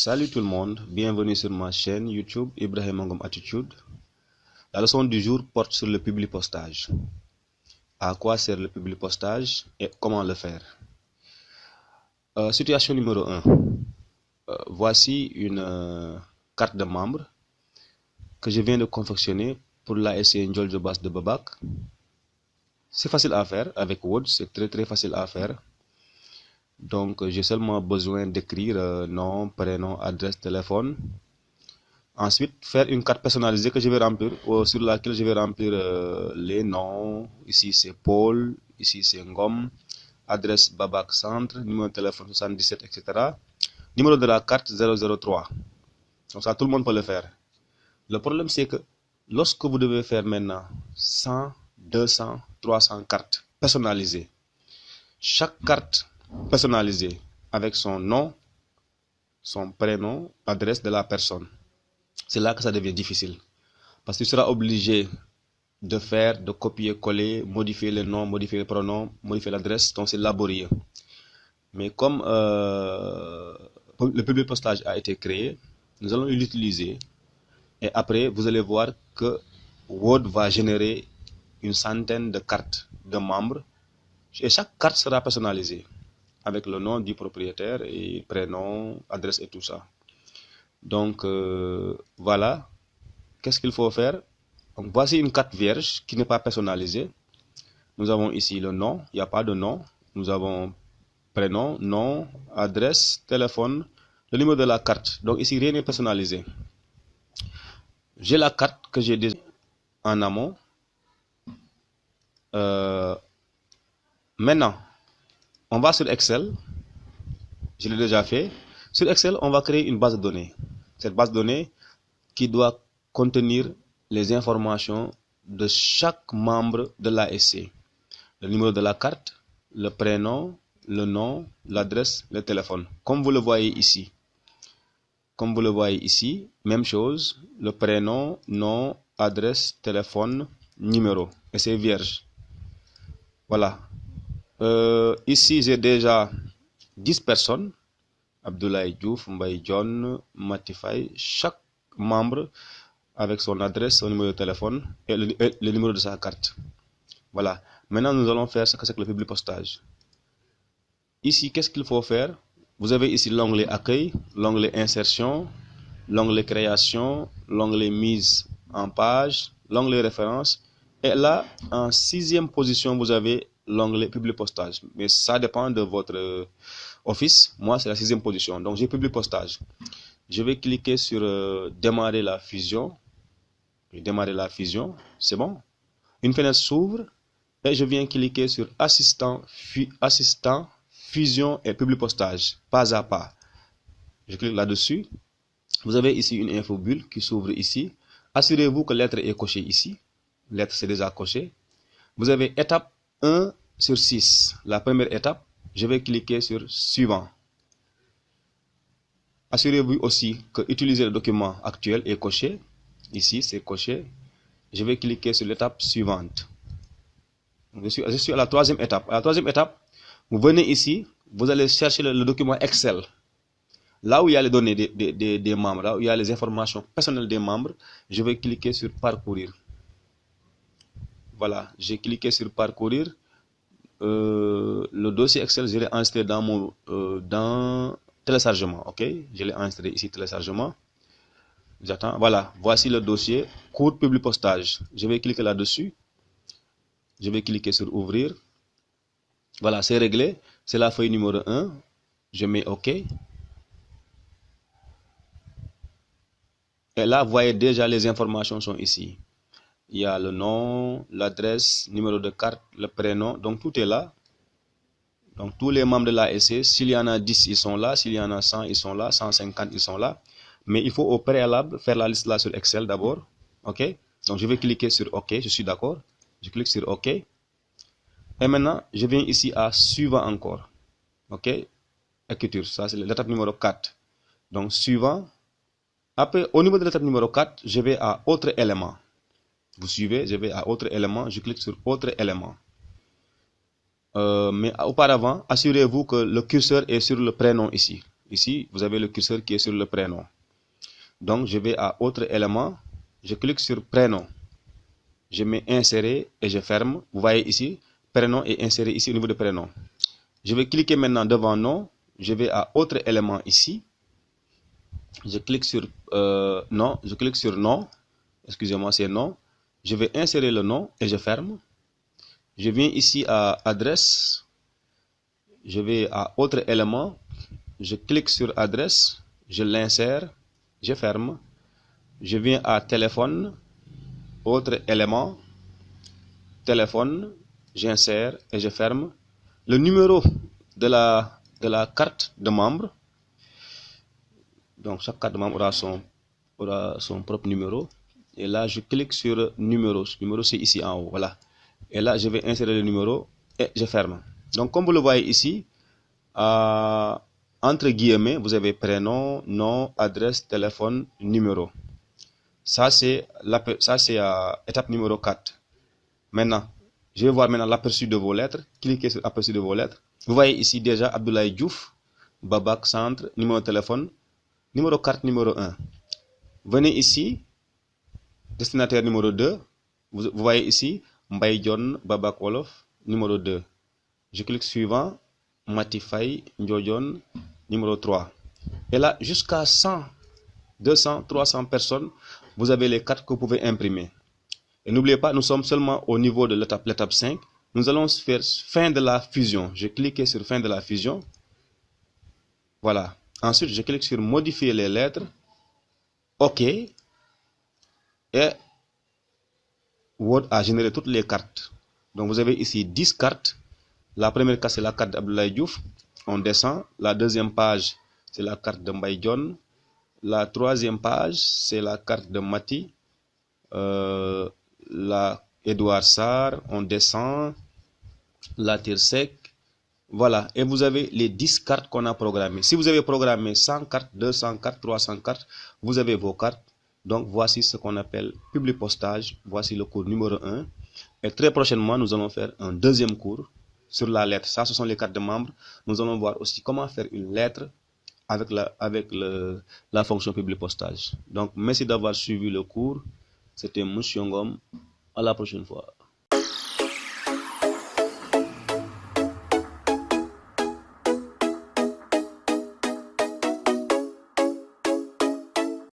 Salut tout le monde, bienvenue sur ma chaîne YouTube Ibrahima Ngom Attitude. La leçon du jour porte sur le publipostage. À quoi sert le publipostage et comment le faire? Situation numéro 1. Voici une carte de membre que je viens de confectionner pour l'ASC Ndiol Diobass de Babac. C'est facile à faire avec Word, c'est très facile à faire. Donc j'ai seulement besoin d'écrire nom, prénom, adresse, téléphone. Ensuite, faire une carte personnalisée que je vais remplir, sur laquelle je vais remplir les noms. Ici c'est Paul, ici c'est Ngom, adresse Babac Centre, numéro de téléphone 77, etc. Numéro de la carte 003. Donc ça, tout le monde peut le faire. Le problème, c'est que lorsque vous devez faire maintenant 100, 200, 300 cartes personnalisées, chaque carte personnalisée avec son nom, son prénom, adresse de la personne, c'est là que ça devient difficile. Parce que tu seras obligé de copier-coller, modifier le nom, modifier le pronom, modifier l'adresse, donc c'est laborieux. Mais comme le publipostage a été créé, nous allons l'utiliser. Et après, vous allez voir que Word va générer une centaine de cartes de membres. Et chaque carte sera personnalisée avec le nom du propriétaire et prénom, adresse et tout ça. Donc voilà, qu'est-ce qu'il faut faire? Donc voici une carte vierge qui n'est pas personnalisée. Nous avons ici le nom, il n'y a pas de nom. Nous avons prénom, nom, adresse, téléphone, le numéro de la carte. Donc ici, rien n'est personnalisé. J'ai la carte que j'ai déjà en amont. Maintenant, on va sur Excel. Je l'ai déjà fait. Sur Excel, on va créer une base de données. Cette base de données qui doit contenir les informations de chaque membre de l'ASC. Le numéro de la carte, le prénom, le nom, l'adresse, le téléphone. Comme vous le voyez ici. Comme vous le voyez ici, même chose, le prénom, nom, adresse, téléphone, numéro. Et c'est vierge. Voilà. Ici, j'ai déjà 10 personnes. Abdoulaye Diouf, Mbaye John, Matifay, chaque membre avec son adresse, son numéro de téléphone et le numéro de sa carte. Voilà. Maintenant, nous allons faire ce que c'est que le publipostage. Ici, qu'est-ce qu'il faut faire? Vous avez ici l'onglet Accueil, l'onglet Insertion, l'onglet Création, l'onglet Mise en page, l'onglet Référence. Et là, en 6e position, vous avez l'onglet Publipostage. Mais ça dépend de votre Office. Moi, c'est la 6e position. Donc, j'ai Publipostage. Je vais cliquer sur Démarrer la fusion. Démarrer la fusion, c'est bon. Une fenêtre s'ouvre et je viens cliquer sur Assistant, Fusion et Publipostage, pas à pas. Je clique là-dessus. Vous avez ici une infobulle qui s'ouvre ici. Assurez-vous que lettre est cochée ici. Lettre, c'est déjà coché. Vous avez étape 1 sur 6. La première étape, je vais cliquer sur Suivant. Assurez-vous aussi que utiliser le document actuel est coché. Ici, c'est coché. Je vais cliquer sur l'étape suivante. Je suis à la 3e étape. À la 3e étape, vous venez ici, vous allez chercher le document Excel. Là où il y a les données des membres, là où il y a les informations personnelles des membres, je vais cliquer sur Parcourir. Voilà, j'ai cliqué sur Parcourir. Le dossier Excel, je l'ai enregistré dans Téléchargement. Ok, je l'ai enregistré ici, Téléchargement. J'attends. Voilà, voici le dossier Cours Publipostage. Je vais cliquer là-dessus. Je vais cliquer sur Ouvrir. Voilà, c'est réglé. C'est la feuille numéro 1. Je mets OK. Et là, vous voyez déjà les informations sont ici. Il y a le nom, l'adresse, numéro de carte, le prénom. Donc, tout est là. Donc, tous les membres de l'ASC, s'il y en a 10, ils sont là. S'il y en a 100, ils sont là. 150, ils sont là. Mais il faut au préalable faire la liste là sur Excel d'abord. OK? Donc, je vais cliquer sur OK. Je suis d'accord. Je clique sur OK. Et maintenant, je viens ici à Suivant encore. OK? Écriture. Ça, c'est l'étape numéro 4. Donc, Suivant. Après, au niveau de l'étape numéro 4, je vais à Autre élément. Vous suivez, je vais à Autre élément. Je clique sur Autre élément. Mais auparavant, assurez-vous que le curseur est sur le prénom ici. Ici, vous avez le curseur qui est sur le prénom. Donc, je vais à autre élément, je clique sur prénom. Je mets insérer et je ferme. Vous voyez ici, prénom est inséré ici au niveau de prénom. Je vais cliquer maintenant devant nom. Je vais à autre élément ici. Je clique sur non. Je clique sur nom. Excusez-moi, c'est nom. Je vais insérer le nom et je ferme. Je viens ici à adresse. Je vais à autre élément. Je clique sur adresse. Je l'insère. Je ferme. Je viens à téléphone. Autre élément. Téléphone. J'insère et je ferme. Le numéro de la carte de membre. Donc, chaque carte de membre aura son propre numéro. Et là, je clique sur numéro. Numéro, c'est ici en haut. Voilà. Et là, je vais insérer le numéro et je ferme. Donc, comme vous le voyez ici, entre guillemets, vous avez prénom, nom, adresse, téléphone, numéro. Ça, c'est étape numéro 4. Maintenant, je vais voir maintenant l'aperçu de vos lettres. Cliquez sur aperçu de vos lettres. Vous voyez ici déjà Abdoulaye Diouf, Babak Centre, numéro de téléphone, numéro carte numéro 1. Venez ici, destinataire numéro 2. Vous voyez ici Mbaye John, Babak Wolof, numéro 2. Je clique suivant, Matifay, Ndjodjon, numéro 3. Et là, jusqu'à 100, 200, 300 personnes, vous avez les cartes que vous pouvez imprimer. Et n'oubliez pas, nous sommes seulement au niveau de l'étape 5. Nous allons faire fin de la fusion. Je clique sur fin de la fusion. Voilà. Ensuite, je clique sur modifier les lettres. OK. Et Word a généré toutes les cartes. Donc, vous avez ici 10 cartes. La première carte, c'est la carte d'Abdoulaye Diouf. On descend. La deuxième page, c'est la carte de Mbaye John. La troisième page, c'est la carte de Mati. La Edouard Sarr, on descend, la Tirsec, voilà, et vous avez les 10 cartes qu'on a programmées. Si vous avez programmé 100 cartes, 200 cartes, 300 cartes, vous avez vos cartes. Donc voici ce qu'on appelle publipostage, voici le cours numéro 1. Et très prochainement, nous allons faire un deuxième cours sur la lettre. Ça, ce sont les cartes de membres. Nous allons voir aussi comment faire une lettre avec la fonction publipostage. Donc merci d'avoir suivi le cours. C'était Monsieur Ngom. À la prochaine fois.